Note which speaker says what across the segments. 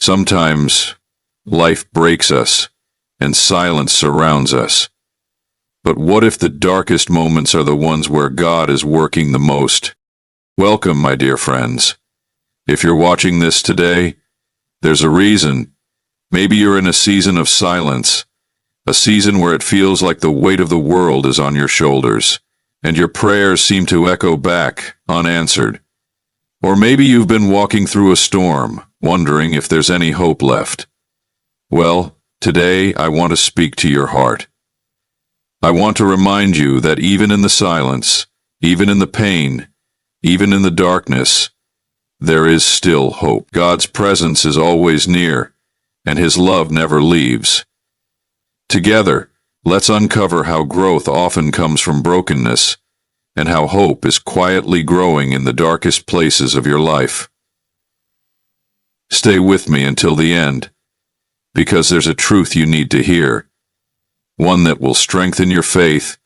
Speaker 1: Sometimes life breaks us and silence surrounds us. But what if the darkest moments are the ones where God is working the most? Welcome, my dear friends. If you're watching this today, there's a reason. Maybe you're in a season of silence, a season where it feels like the weight of the world is on your shoulders, and your prayers seem to echo back, unanswered. Or maybe you've been walking through a storm, wondering if there's any hope left. Well, today I want to speak to your heart. I want to remind you that even in the silence, even in the pain, even in the darkness, there is still hope. God's presence is always near, and His love never leaves. Together, let's uncover how growth often comes from brokenness, and how hope is quietly growing in the darkest places of your life. Stay with me until the end, because there's a truth you need to hear, one that will strengthen your faith,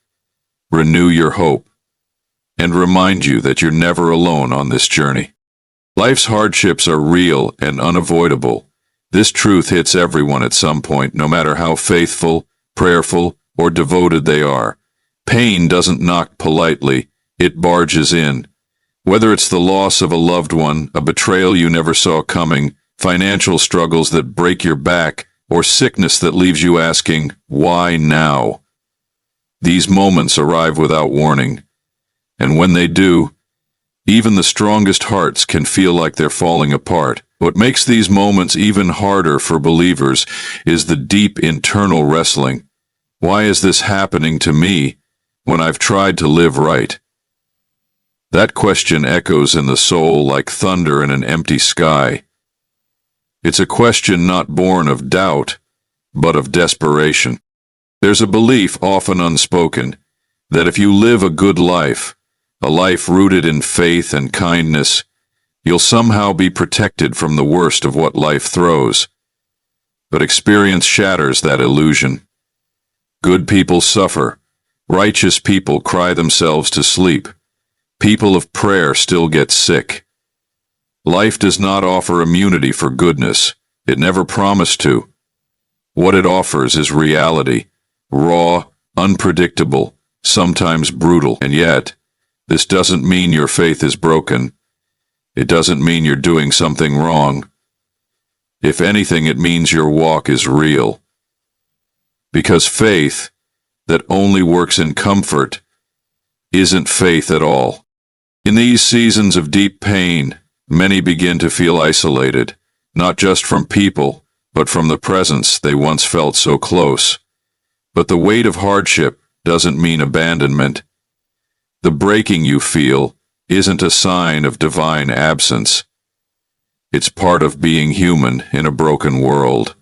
Speaker 1: renew your hope, and remind you that you're never alone on this journey. Life's hardships are real and unavoidable. This truth hits everyone at some point, no matter how faithful, prayerful, or devoted they are. Pain doesn't knock politely, it barges in. Whether it's the loss of a loved one, a betrayal you never saw coming, financial struggles that break your back, or sickness that leaves you asking, why now? These moments arrive without warning, and when they do, even the strongest hearts can feel like they're falling apart. What makes these moments even harder for believers is the deep internal wrestling. Why is this happening to me when I've tried to live right? That question echoes in the soul like thunder in an empty sky. It's a question not born of doubt, but of desperation. There's a belief, often unspoken, that if you live a good life, a life rooted in faith and kindness, you'll somehow be protected from the worst of what life throws. But experience shatters that illusion. Good people suffer. Righteous people cry themselves to sleep. People of prayer still get sick. Life does not offer immunity for goodness. It never promised to. What it offers is reality, raw, unpredictable, sometimes brutal. And yet, this doesn't mean your faith is broken. It doesn't mean you're doing something wrong. If anything, it means your walk is real. Because faith that only works in comfort isn't faith at all. In these seasons of deep pain, many begin to feel isolated, not just from people, but from the presence they once felt so close. But the weight of hardship doesn't mean abandonment. The breaking you feel isn't a sign of divine absence. It's part of being human in a broken world.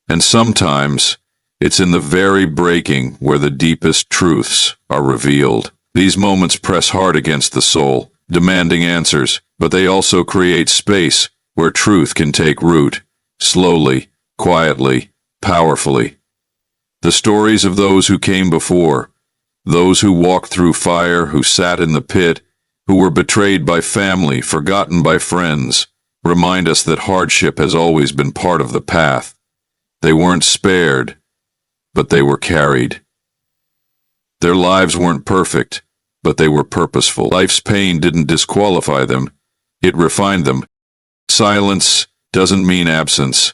Speaker 1: And sometimes, it's in the very breaking where the deepest truths are revealed. These moments press hard against the soul, demanding answers, but they also create space where truth can take root, slowly, quietly, powerfully. The stories of those who came before, those who walked through fire, who sat in the pit, who were betrayed by family, forgotten by friends, remind us that hardship has always been part of the path. They weren't spared, but they were carried. Their lives weren't perfect, but they were purposeful. Life's pain didn't disqualify them, it refined them. Silence doesn't mean absence.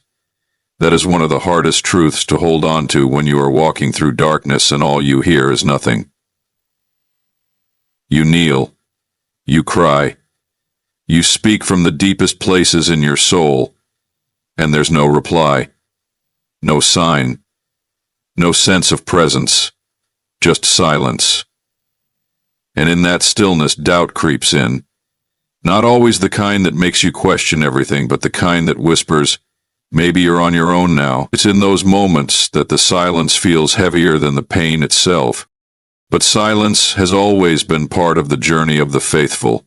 Speaker 1: That is one of the hardest truths to hold on to when you are walking through darkness and all you hear is nothing. You kneel. You cry. You speak from the deepest places in your soul, and there's no reply, no sign, no sense of presence, just silence. And in that stillness, doubt creeps in. Not always the kind that makes you question everything, but the kind that whispers, maybe you're on your own now. It's in those moments that the silence feels heavier than the pain itself. But silence has always been part of the journey of the faithful.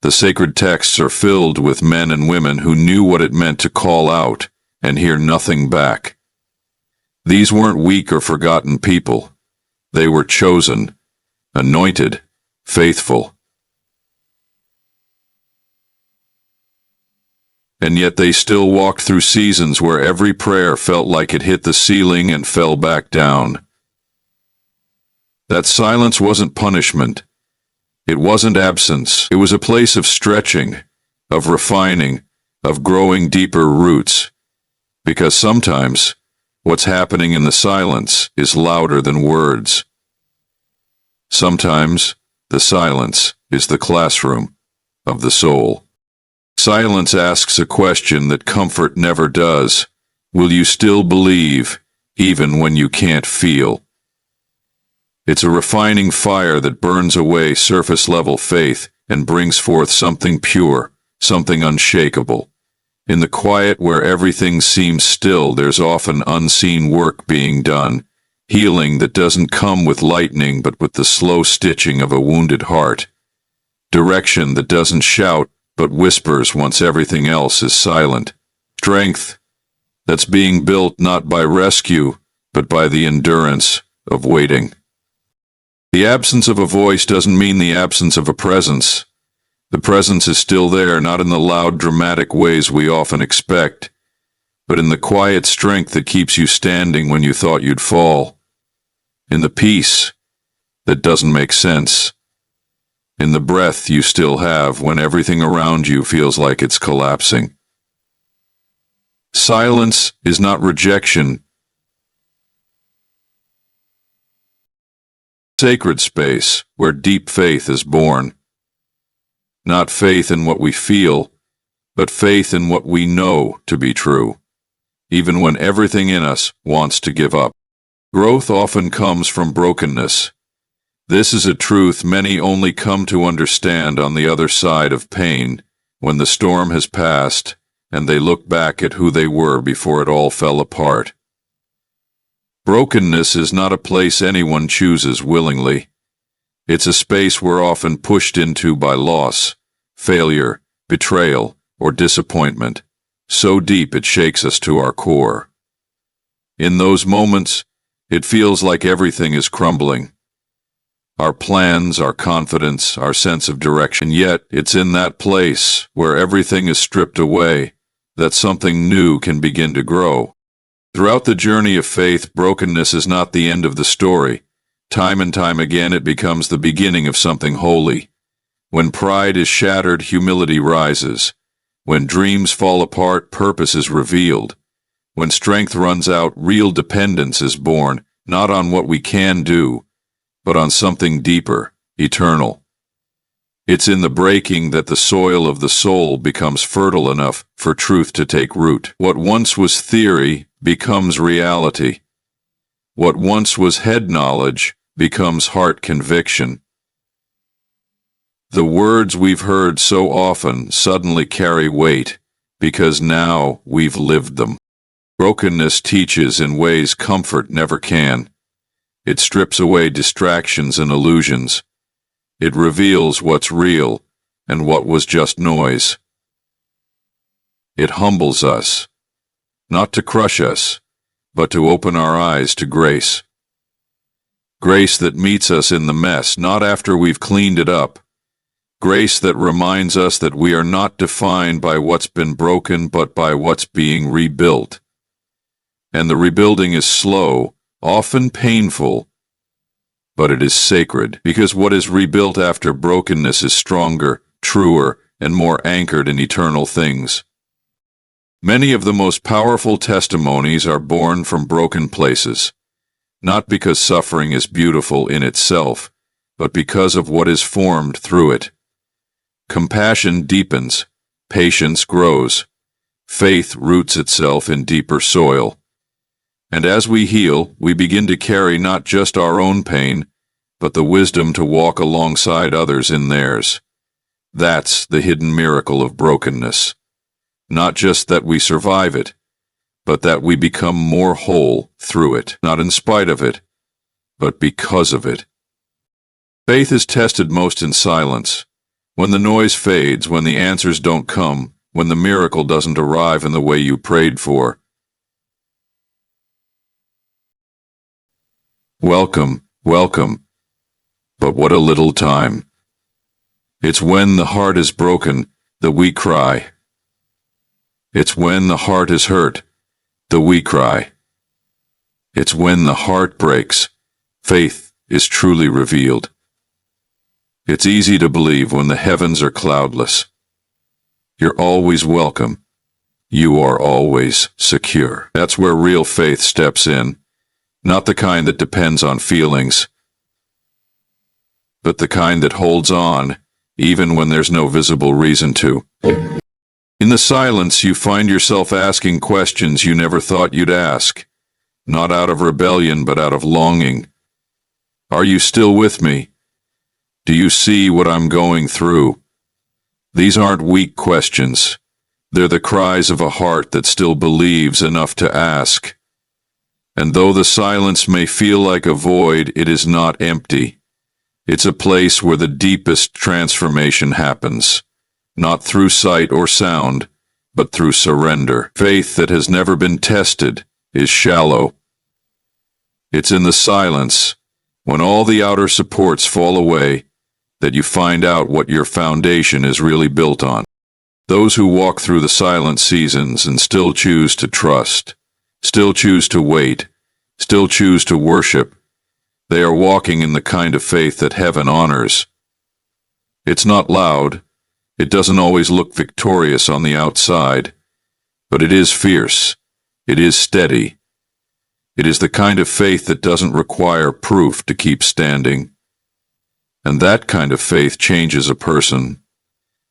Speaker 1: The sacred texts are filled with men and women who knew what it meant to call out and hear nothing back. These weren't weak or forgotten people. They were chosen, anointed, faithful. and yet they still walked through seasons where every prayer felt like it hit the ceiling and fell back down. That silence wasn't punishment. It wasn't absence. It was a place of stretching, of refining, of growing deeper roots. Because sometimes, what's happening in the silence is louder than words. Sometimes, the silence is the classroom of the soul. Silence asks a question that comfort never does. Will you still believe, even when you can't feel? It's a refining fire that burns away surface-level faith and brings forth something pure, something unshakable. In the quiet where everything seems still, there's often unseen work being done, healing that doesn't come with lightning but with the slow stitching of a wounded heart, direction that doesn't shout but whispers once everything else is silent, strength that's being built not by rescue but by the endurance of waiting. The absence of a voice doesn't mean the absence of a presence. The presence is still there, not in the loud, dramatic ways we often expect, but in the quiet strength that keeps you standing when you thought you'd fall, in the peace that doesn't make sense, in the breath you still have when everything around you feels like it's collapsing. Silence is not rejection. Sacred space where deep faith is born. Not faith in what we feel, but faith in what we know to be true, even when everything in us wants to give up. Growth often comes from brokenness. This is a truth many only come to understand on the other side of pain, when the storm has passed and they look back at who they were before it all fell apart. Brokenness is not a place anyone chooses willingly. It's a space we're often pushed into by loss, failure, betrayal, or disappointment, so deep it shakes us to our core. In those moments, it feels like everything is crumbling. Our plans, our confidence, our sense of direction, yet it's in that place where everything is stripped away that something new can begin to grow. Throughout the journey of faith, brokenness is not the end of the story. Time and time again, it becomes the beginning of something holy. When pride is shattered, humility rises. When dreams fall apart, purpose is revealed. When strength runs out, real dependence is born, not on what we can do, but on something deeper, eternal. It's in the breaking that the soil of the soul becomes fertile enough for truth to take root. What once was theory becomes reality. What once was head knowledge becomes heart conviction. The words we've heard so often suddenly carry weight because now we've lived them. Brokenness teaches in ways comfort never can. It strips away distractions and illusions. It reveals what's real and what was just noise. It humbles us, not to crush us, but to open our eyes to grace. Grace that meets us in the mess, not after we've cleaned it up. Grace that reminds us that we are not defined by what's been broken, but by what's being rebuilt. And the rebuilding is slow, often painful, but it is sacred, because what is rebuilt after brokenness is stronger, truer, and more anchored in eternal things. Many of the most powerful testimonies are born from broken places, not because suffering is beautiful in itself, but because of what is formed through it. Compassion deepens, patience grows, faith roots itself in deeper soil. And as we heal, we begin to carry not just our own pain, but the wisdom to walk alongside others in theirs. That's the hidden miracle of brokenness. Not just that we survive it, but that we become more whole through it, not in spite of it, but because of it. Faith is tested most in silence, when the noise fades, when the answers don't come, when the miracle doesn't arrive in the way you prayed for. Welcome, welcome, but what a little time. It's when the heart is broken that we cry. It's when the heart is hurt that we cry. It's when the heart breaks, faith is truly revealed. It's easy to believe when the heavens are cloudless. You're always welcome. You are always secure. That's where real faith steps in, not the kind that depends on feelings, but the kind that holds on, even when there's no visible reason to. In the silence, you find yourself asking questions you never thought you'd ask, not out of rebellion, but out of longing. Are you still with me? Do you see what I'm going through? These aren't weak questions. They're the cries of a heart that still believes enough to ask. And though the silence may feel like a void, it is not empty. It's a place where the deepest transformation happens, not through sight or sound, but through surrender. Faith that has never been tested is shallow. It's in the silence, when all the outer supports fall away, that you find out what your foundation is really built on. Those who walk through the silent seasons and still choose to trust, still choose to wait, still choose to worship, they are walking in the kind of faith that heaven honors. It's not loud. It doesn't always look victorious on the outside, but it is fierce. It is steady. It is the kind of faith that doesn't require proof to keep standing. And that kind of faith changes a person.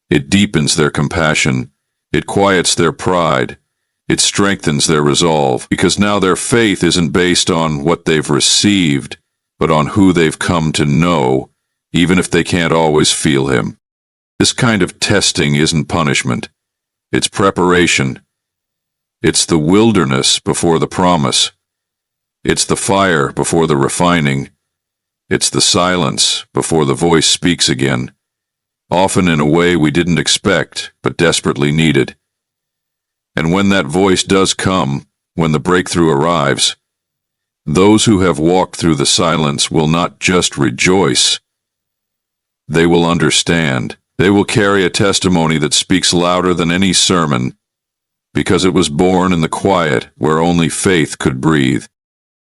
Speaker 1: It deepens their compassion. It quiets their pride. It strengthens their resolve, because now their faith isn't based on what they've received, but on who they've come to know, even if they can't always feel him. This kind of testing isn't punishment. It's preparation. It's the wilderness before the promise. It's the fire before the refining. It's the silence before the voice speaks again, often in a way we didn't expect, but desperately needed. And when that voice does come, when the breakthrough arrives, those who have walked through the silence will not just rejoice. They will understand. They will carry a testimony that speaks louder than any sermon, because it was born in the quiet where only faith could breathe.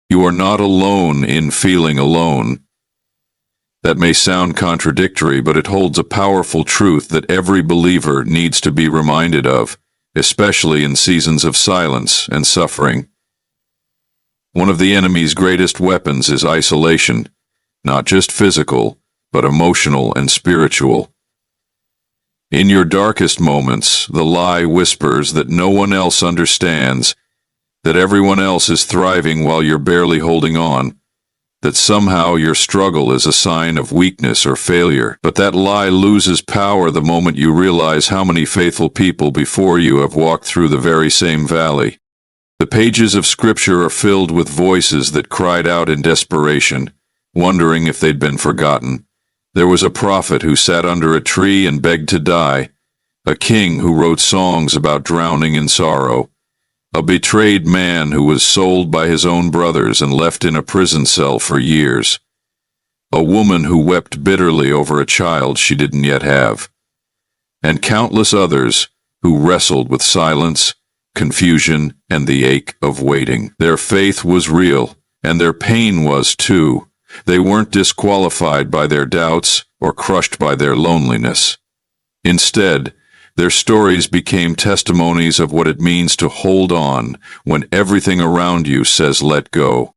Speaker 1: You are not alone in feeling alone. That may sound contradictory, but it holds a powerful truth that every believer needs to be reminded of, especially in seasons of silence and suffering. One of the enemy's greatest weapons is isolation, not just physical, but emotional and spiritual. In your darkest moments, the lie whispers that no one else understands, that everyone else is thriving while you're barely holding on, that somehow your struggle is a sign of weakness or failure. But that lie loses power the moment you realize how many faithful people before you have walked through the very same valley. The pages of Scripture are filled with voices that cried out in desperation, wondering if they'd been forgotten. There was a prophet who sat under a tree and begged to die, a king who wrote songs about drowning in sorrow, a betrayed man who was sold by his own brothers and left in a prison cell for years, a woman who wept bitterly over a child she didn't yet have, and countless others who wrestled with silence, confusion, and the ache of waiting. Their faith was real, and their pain was too. They weren't disqualified by their doubts or crushed by their loneliness. Instead, their stories became testimonies of what it means to hold on when everything around you says let go.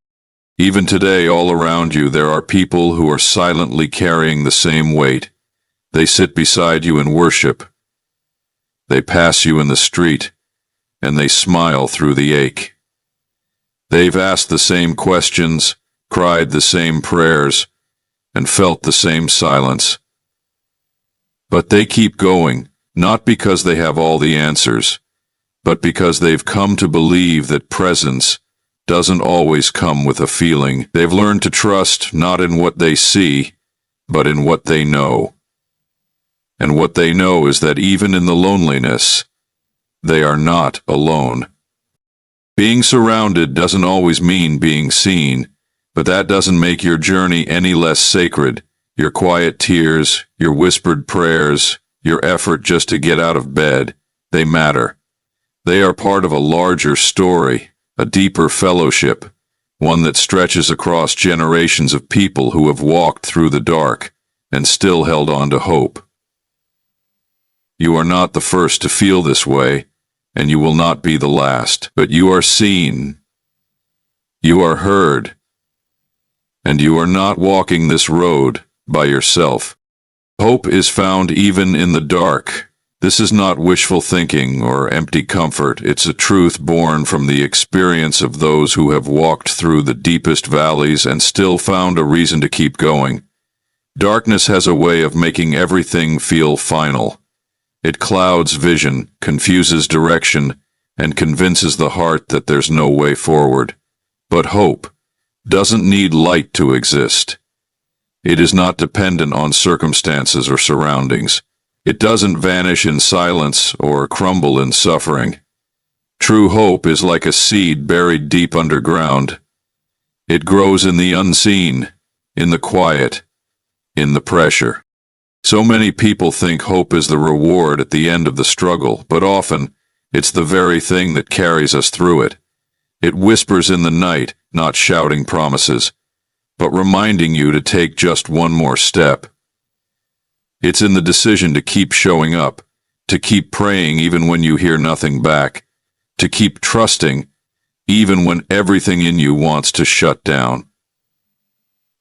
Speaker 1: Even today, all around you, there are people who are silently carrying the same weight. They sit beside you in worship. They pass you in the street, and they smile through the ache. They've asked the same questions, cried the same prayers, and felt the same silence. But they keep going, not because they have all the answers, but because they've come to believe that presence doesn't always come with a feeling. They've learned to trust not in what they see, but in what they know. And what they know is that even in the loneliness, they are not alone. Being surrounded doesn't always mean being seen, but that doesn't make your journey any less sacred. Your quiet tears, your whispered prayers, your effort just to get out of bed, they matter. They are part of a larger story, a deeper fellowship, one that stretches across generations of people who have walked through the dark and still held on to hope. You are not the first to feel this way, and you will not be the last, but you are seen, you are heard, and you are not walking this road by yourself. Hope is found even in the dark. This is not wishful thinking or empty comfort. It's a truth born from the experience of those who have walked through the deepest valleys and still found a reason to keep going. Darkness has a way of making everything feel final. It clouds vision, confuses direction, and convinces the heart that there's no way forward. But hope doesn't need light to exist. It is not dependent on circumstances or surroundings. It doesn't vanish in silence or crumble in suffering. True hope is like a seed buried deep underground. It grows in the unseen, in the quiet, in the pressure. So many people think hope is the reward at the end of the struggle, but often it's the very thing that carries us through it. It whispers in the night, not shouting promises, but reminding you to take just one more step. It's in the decision to keep showing up, to keep praying even when you hear nothing back, to keep trusting even when everything in you wants to shut down.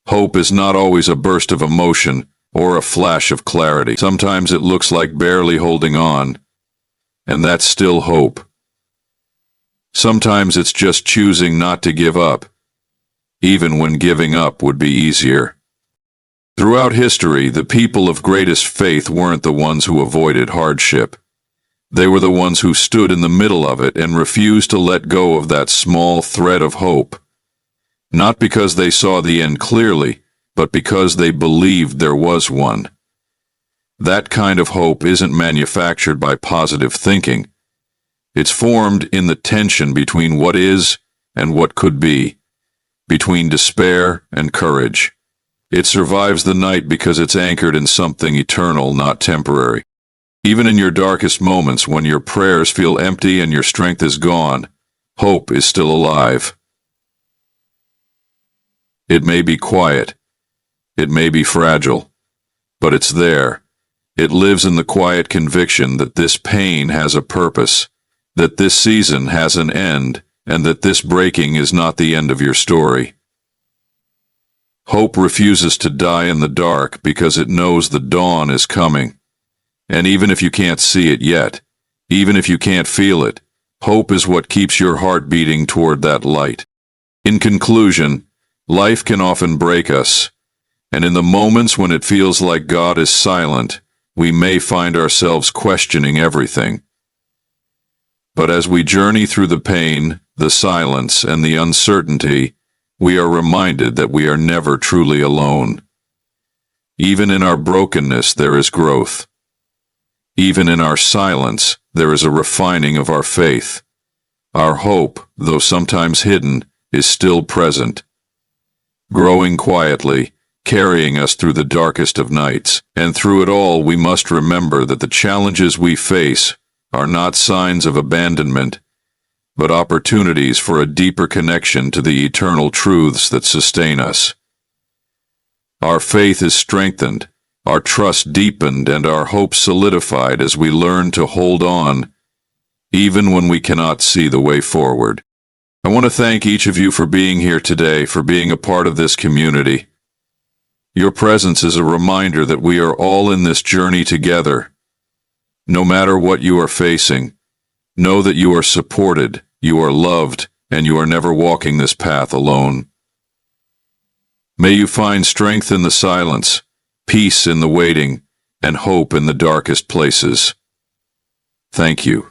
Speaker 1: Hope is not always a burst of emotion or a flash of clarity. Sometimes it looks like barely holding on, and that's still hope. Sometimes it's just choosing not to give up, even when giving up would be easier. Throughout history, the people of greatest faith weren't the ones who avoided hardship. They were the ones who stood in the middle of it and refused to let go of that small thread of hope. Not because they saw the end clearly, but because they believed there was one. That kind of hope isn't manufactured by positive thinking. It's formed in the tension between what is and what could be, between despair and courage. It survives the night because it's anchored in something eternal, not temporary. Even in your darkest moments, when your prayers feel empty and your strength is gone, hope is still alive. It may be quiet, it may be fragile, but it's there. It lives in the quiet conviction that this pain has a purpose, that this season has an end, and that this breaking is not the end of your story. Hope refuses to die in the dark because it knows the dawn is coming. And even if you can't see it yet, even if you can't feel it, hope is what keeps your heart beating toward that light. In conclusion, life can often break us, and in the moments when it feels like God is silent, we may find ourselves questioning everything. But as we journey through the pain, the silence, and the uncertainty, we are reminded that we are never truly alone. Even in our brokenness, there is growth. Even in our silence, there is a refining of our faith. Our hope, though sometimes hidden, is still present, growing quietly, carrying us through the darkest of nights. And through it all, we must remember that the challenges we face are not signs of abandonment, but opportunities for a deeper connection to the eternal truths that sustain us. Our faith is strengthened, our trust deepened, and our hope solidified as we learn to hold on, even when we cannot see the way forward. I want to thank each of you for being here today, for being a part of this community. Your presence is a reminder that we are all in this journey together. No matter what you are facing, know that you are supported, you are loved, and you are never walking this path alone. May you find strength in the silence, peace in the waiting, and hope in the darkest places. Thank you.